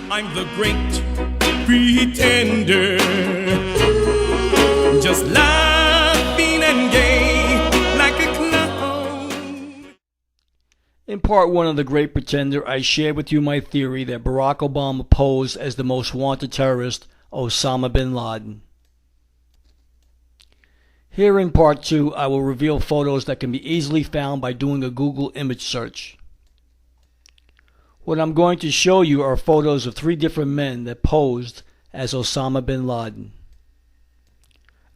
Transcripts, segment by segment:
I'm the great pretender, just laughing and gay like a clown. In part one of The Great Pretender, I shared with you my theory that Barack Obama posed as the most wanted terrorist, Osama bin Laden. Here in part two, I will reveal photos that can be easily found by doing a Google image search. What I'm going to show you are photos of 3 different men that posed as Osama bin Laden.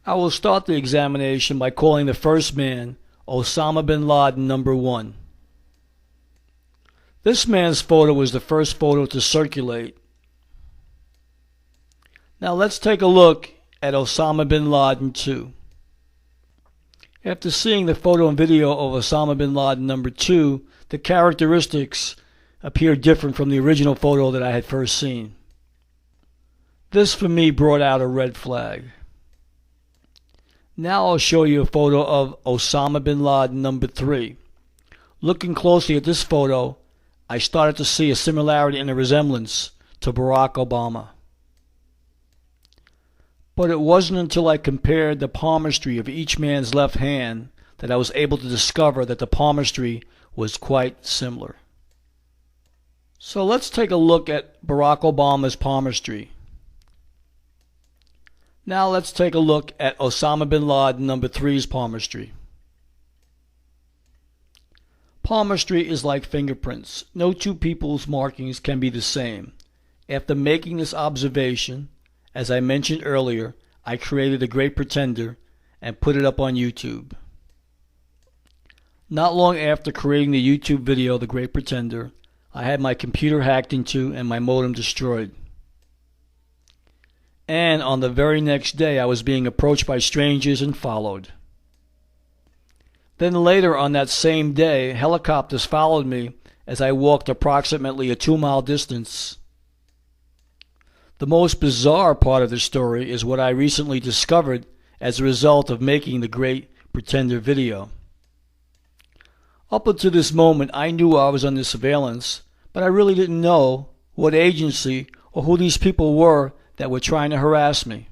I will start the examination by calling the first man Osama bin Laden number 1. This man's photo was the first photo to circulate. Now let's take a look at Osama bin Laden 2. After seeing the photo and video of Osama bin Laden number 2, the characteristics appear different from the original photo that I had first seen. This for me brought out a red flag. Now I'll show you a photo of Osama bin Laden number 3. Looking closely at this photo, I started to see a similarity and a resemblance to Barack Obama. But it wasn't until I compared the palmistry of each man's left hand that I was able to discover that the palmistry was quite similar. So let's take a look at Barack Obama's palmistry. Now let's take a look at Osama bin Laden number 3's palmistry. Palmistry is like fingerprints. No two people's markings can be the same. After making this observation, as I mentioned earlier, I created The Great Pretender and put it up on YouTube. Not long after creating the YouTube video The Great Pretender, I had my computer hacked into and my modem destroyed. And on the very next day I was being approached by strangers and followed. Then later on that same day, helicopters followed me as I walked approximately a 2-mile distance. The most bizarre part of the story is what I recently discovered as a result of making the Great Pretender video. Up until this moment, I knew I was under surveillance, but I really didn't know what agency or who these people were that were trying to harass me.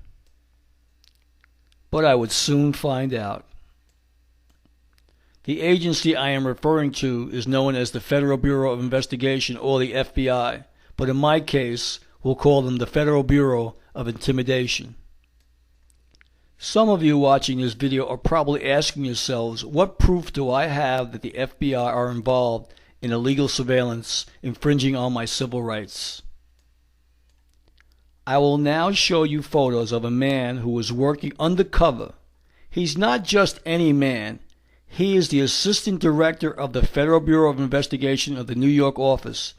But I would soon find out. The agency I am referring to is known as the Federal Bureau of Investigation, or the FBI, but in my case, we'll call them the Federal Bureau of Intimidation. Some of you watching this video are probably asking yourselves, what proof do I have that the FBI are involved in illegal surveillance infringing on my civil rights? I will now show you photos of a man who was working undercover. He's not just any man. He is the Assistant Director of the Federal Bureau of Investigation of the New York office.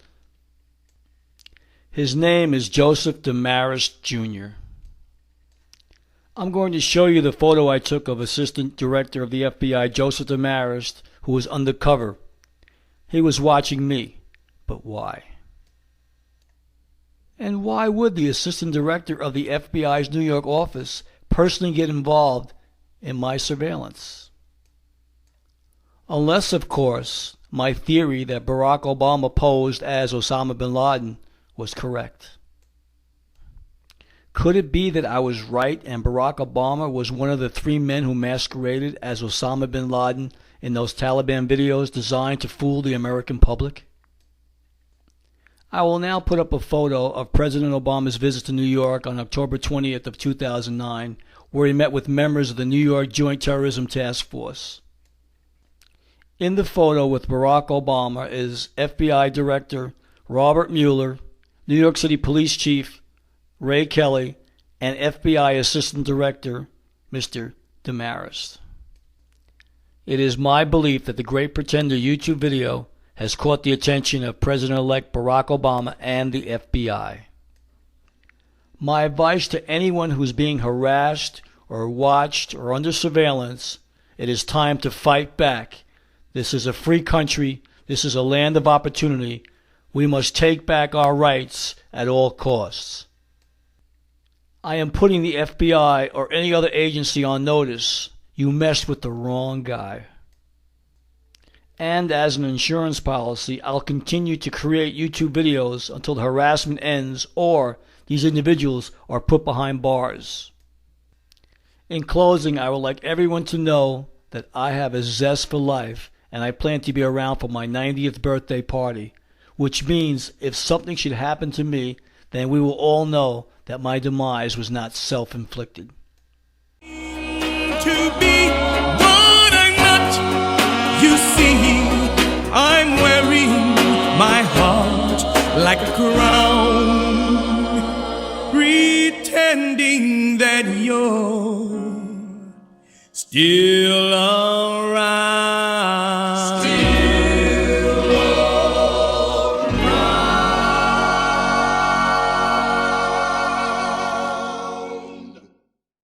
His name is Joseph Demarest Jr. I'm going to show you the photo I took of Assistant Director of the FBI, Joseph Demarest, who was undercover. He was watching me, but why? And why would the Assistant Director of the FBI's New York office personally get involved in my surveillance? Unless, of course, my theory that Barack Obama posed as Osama bin Laden was correct. Could it be that I was right and Barack Obama was one of the 3 men who masqueraded as Osama bin Laden in those Taliban videos designed to fool the American public? I will now put up a photo of President Obama's visit to New York on October 20th of 2009, where he met with members of the New York Joint Terrorism Task Force. In the photo with Barack Obama is FBI Director Robert Mueller, New York City Police Chief Ray Kelly, and FBI Assistant Director Mr. Demarest. It is my belief that the Great Pretender YouTube video has caught the attention of President-elect Barack Obama and the FBI. My advice to anyone who's being harassed or watched or under surveillance, it is time to fight back. This is a free country. This is a land of opportunity. We must take back our rights at all costs. I am putting the FBI or any other agency on notice. You messed with the wrong guy. And as an insurance policy, I'll continue to create YouTube videos until the harassment ends or these individuals are put behind bars. In closing, I would like everyone to know that I have a zest for life and I plan to be around for my 90th birthday party, which means if something should happen to me, then we will all know that my demise was not self-inflicted. To be what I'm not, you see, I'm wearing my heart like a crown, pretending that you're still around.